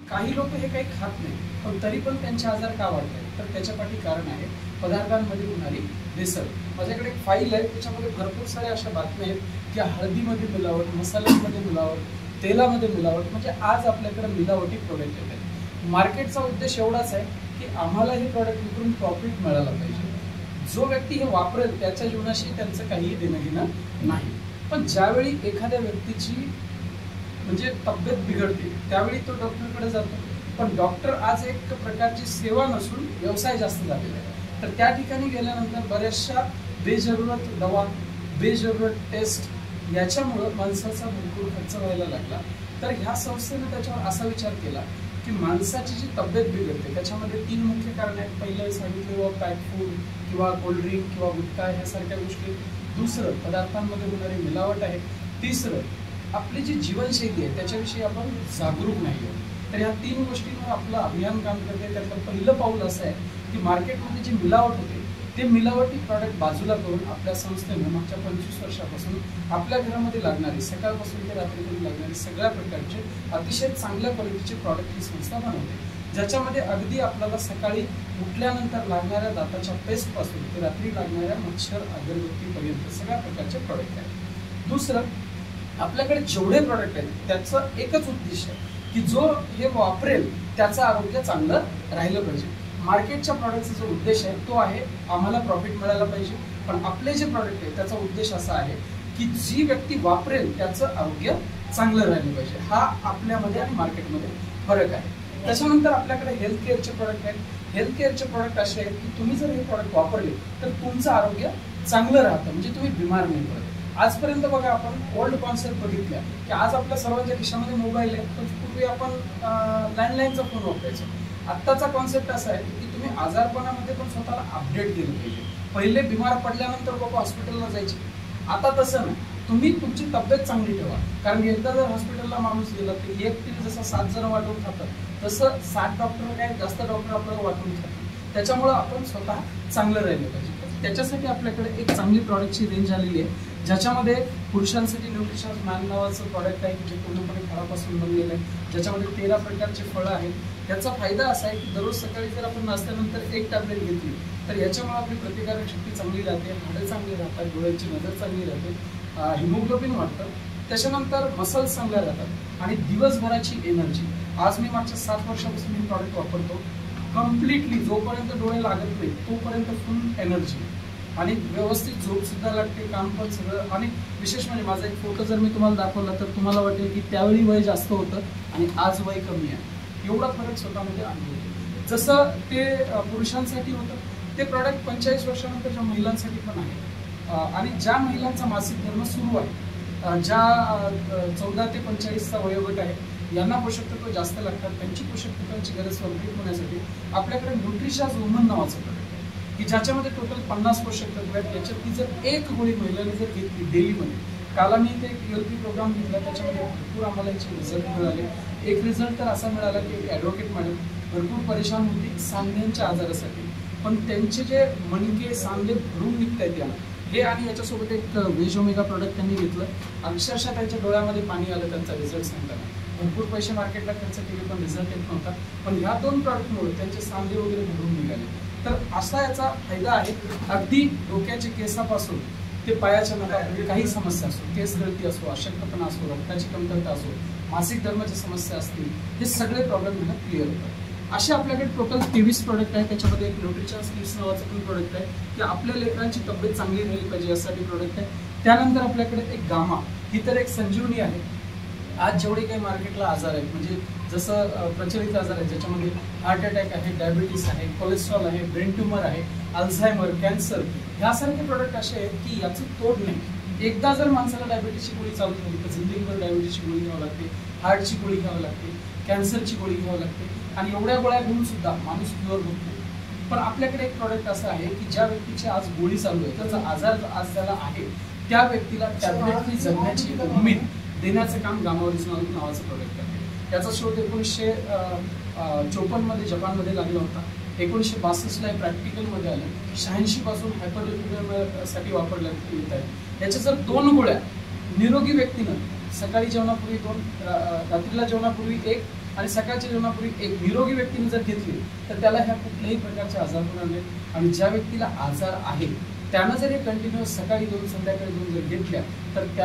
काही लोक हे काही खात नाही पण तरी पण त्यांचे आजार का वाढत आहेत, तर त्याच्या पाठी कारण आहे पदार्थांमध्ये होणारी भेसळ. माझ्याकडे एक फाईल आहे, त्याच्यामध्ये भरपूर साऱ्या अशा बातम्या आहेत की हळदीमध्ये मिलावट, मसाल्यांमध्ये मिलावट, तेलामध्ये मिलावट, म्हणजे आज आपल्याकडे मिलावटी प्रोडक्ट येत आहेत. मार्केटचा उद्देश एवढाच आहे की आम्हाला हे प्रॉडक्ट विकून प्रॉफिट मिळायला पाहिजे. जो व्यक्ती हे वापरेल त्याच्या जीवनाशी त्यांचं काहीही देणं घेणं नाही. पण ज्यावेळी एखाद्या व्यक्तीची म्हणजे तब्येत बिघडते त्यावेळी तो डॉक्टरकडे जातो, पण डॉक्टर आज एक प्रकारची सेवा नसून व्यवसाय जास्त झालेला आहे. तर त्या ठिकाणी गेल्यानंतर बऱ्याचशा बेजरूरत दवा, बेजरूरत टेस्ट याच्यामुळं माणसाचा भरपूर खर्च व्हायला लागला. तर ह्या संस्थेने त्याच्यावर असा विचार केला की माणसाची जी तब्येत बिघडते त्याच्यामध्ये 3 मुख्य कारण आहेत. पहिलं सांगितलं पॅक फूड किंवा कोल्ड्रिंक किंवा गुटखा ह्यासारख्या गोष्टी. दुसरं पदार्थांमध्ये होणारी मिलावट आहे. तिसरं आपली जी जीवनशैली आहे त्याच्याविषयी आपण जागरूक नाही आहोत. तर ह्या 3 गोष्टींवर आपलं अभियान काम करते. त्यातलं पहिलं पाऊल असं आहे की मार्केटमध्ये जी मिलावट होते ते मिलावटी प्रॉडक्ट बाजूला करून आपल्या संस्थेनं मागच्या 25 वर्षापासून आपल्या घरामध्ये लागणारी सकाळपासून ते रात्रीपर्यंत लागणारी सगळ्या प्रकारचे अतिशय चांगल्या क्वालिटीचे प्रॉडक्ट ही संस्था बनवते, ज्याच्यामध्ये अगदी आपल्याला सकाळी उठल्यानंतर लागणाऱ्या दाताच्या पेस्टपासून ते रात्री लागणाऱ्या मच्छर अगरबत्तीपर्यंत सगळ्या प्रकारचे प्रॉडक्ट आहेत. दुसरं, आपल्याकडे जेवढे प्रॉडक्ट आहेत त्याचं एकच उद्देश आहे की जो हे वापरेल त्याचं आरोग्य चांगलं राहिलं पाहिजे. मार्केटच्या प्रॉडक्टचा जो उद्देश आहे तो आहे आम्हाला प्रॉफिट मिळायला पाहिजे, पण आपले जे प्रॉडक्ट आहे त्याचा उद्देश असा आहे की जी व्यक्ती वापरेल त्याचं आरोग्य चांगलं राहिलं पाहिजे. हा आपल्यामध्ये आणि मार्केटमध्ये फरक आहे. त्याच्यानंतर आपल्याकडे हेल्थ केअरचे प्रॉडक्ट आहेत. हेल्थ केअरचे प्रॉडक्ट असे आहेत की तुम्ही जर हे प्रॉडक्ट वापरले तर तुमचं आरोग्य चांगलं राहतं, म्हणजे तुम्ही बिमार नाही पडत. आजपर्यंत बघा आपण ओल्ड कॉन्सेप्ट बघितल्या की आज आपल्या सर्वांच्या खिशामध्ये मोबाईल आहे, तर पूर्वी आपण लँडलाईनचा फोन वापरायचो. आत्ताचा कॉन्सेप्ट असा आहे की तुम्ही आजारपणामध्ये पण स्वतःला अपडेट केलं पाहिजे. पहिले बिमार पडल्यानंतर लोक हॉस्पिटलला जायचे, आता तसं नाही. तुम्ही तुमची तब्येत चांगली ठेवा, कारण एकदा जर हॉस्पिटलला माणूस गेला तर एक टीम जसं 7 जण वाटून खातात तसं 7 डॉक्टर काय जास्त डॉक्टर आपल्याला वाटून खातात. त्याच्यामुळं आपण स्वतः चांगलं राहिलं पाहिजे. त्याच्यासाठी आपल्याकडे एक चांगली प्रॉडक्टची रेंज आलेली आहे, ज्याच्यामध्ये पुरुषांसाठी न्यूट्रिशन मॅन नावाचं प्रॉडक्ट आहे जे पूर्णपणे फळापासून बनलेलं आहे, ज्याच्यामध्ये 13 प्रकारचे फळं आहेत. याचा फायदा असा आहे की दररोज सकाळी जर आपण नाश्त्यानंतर 1 टॅबलेट घेतली तर याच्यामुळे आपली प्रतिकारक शक्ती चांगली राहते, हाडं चांगली राहतात, डोळ्याची नजर चांगली राहते, हिमोग्लोबिन वाढतं, त्याच्यानंतर मसल्स चांगल्या राहतात आणि दिवसभराची एनर्जी. आज मी मागच्या 7 वर्षापासून हे प्रॉडक्ट वापरतो. कम्प्लिटली जोपर्यंत डोळे लागत नाही तोपर्यंत फुल एनर्जी आणि व्यवस्थित झोप सुद्धा लागते, काम पण सगळं. आणि विशेष म्हणजे माझा एक फोटो जर मी तुम्हाला दाखवला तर तुम्हाला वाटेल की त्यावेळी वय जास्त होतं आणि आज वय कमी आहे. एवढा फरक स्वतःमध्ये अनुभवतो. जसं ते पुरुषांसाठी होतं ते प्रॉडक्ट 45 वर्षानंतरच्या महिलांसाठी पण आहे. आणि ज्या महिलांचा मासिक धर्म सुरू आहे, ज्या 14 ते 45चा वयोगट आहे, यांना पोषक तत्व जास्त लागतात, त्यांची पोषक तत्वांची गरज कंप्लीट होण्यासाठी आपल्याकडे न्यूट्रिशाज वुमन नावाचं प्रॉडक्ट आहे की ज्याच्यामध्ये टोटल 50 पोषक तत्व आहेत. याच्यातली जर एक गोळी महिलांनी जर घेतली डेलीमध्ये, काल मी ते एक ULP प्रोग्राम घेतला त्याच्यामध्ये भरपूर आम्हाला याचे रिझल्ट मिळाले. एक रिझल्ट तर असा मिळाला की एक ॲडव्होकेट मॅडम भरपूर परेशान होती सांध्यांच्या आजारासाठी, पण त्यांचे जे मणके सांधे भरून निघत आहेत याला हे आणि याच्यासोबत एक वेज ओमेगा प्रॉडक्ट त्यांनी घेतलं. अक्षरशः त्यांच्या डोळ्यामध्ये पाणी आलं त्यांचा रिझल्ट सांगताना. भरपूर पैसे मार्केटला खर्च केले पण रिझल्ट येत नव्हता, पण ह्या 2 प्रॉडक्टमुळे त्यांचे सांधे वगैरे भरून निघाले. तर असा याचा फायदा आहे. अगदी डोक्याच्या केसापासून ते पायाच्या नखापर्यंत काही समस्या असो, केस गळती असो, अशक्तपणा असो, रक्ताची कमतरता असो, मासिक धर्माच्या समस्या असतील, हे सगळे प्रॉब्लेम मला क्लिअर होतात. असे आपल्याकडे टोटल 23 प्रॉडक्ट आहे. त्याच्यामध्ये एक न्यूट्रिशन स्किल्स नावाचं पण प्रॉडक्ट आहे की आपल्या लेकरांची तब्येत चांगली राहिली पाहिजे यासाठी प्रॉडक्ट आहे. त्यानंतर आपल्याकडे एक गामा, ही तर एक संजीवनी आहे. आज जेवढे काही मार्केटला आजार आहेत, म्हणजे जसं प्रचलित आजार आहेत ज्याच्यामध्ये हार्ट अटॅक आहे, डायबिटीस आहे, कोलेस्ट्रॉल आहे, ब्रेन ट्यूमर आहे, अल्झायमर, कॅन्सर, ह्यासारखे प्रॉडक्ट असे आहेत की याचं तोड नाही. एकदा जर माणसाला डायबिटीसची गोळी चालू झाली तर जिंदगीभर डायबिटीसची गोळी घ्यावी लागते, हार्टची गोळी घ्यावी लागते, कॅन्सरची गोळी घ्यावी लागते आणि एवढ्या गोळ्या घेऊन सुद्धा माणूस क्युअर होत नाही. पण आपल्याकडे एक प्रॉडक्ट असं आहे की ज्या व्यक्तीची आज गोळी चालू आहे, त्याचा आजार आज त्याला आहे, त्या व्यक्तीला टॅबलेट फ्री जगण्याची उमेद देण्याचं काम गामा ओरिजिनल नावाचं प्रोडक्ट आहे. त्याचा शोध 1954 मध्ये जपानमध्ये लागला होता. 1962 ला प्रॅक्टिकलमध्ये आलं. 86 पासून हायपरलिपिडेमियासाठी वापरण्यात येत आहे. याच्या जर 2 गोळ्या निरोगी व्यक्तीनं सकाळी जेवणापूर्वी 2, रात्रीला जेवणापूर्वी 1 आणि सकाळच्या जेवणापूर्वी एक निरोगी व्यक्तीने जर घेतली तर त्याला ह्या कुठल्याही प्रकारचे आजार होणार नाहीत. आणि ज्या व्यक्तीला आजार आहे त्यानं जर हे कंटिन्युअस सकाळी 2 संध्याकाळी 2 जर घेतल्या तर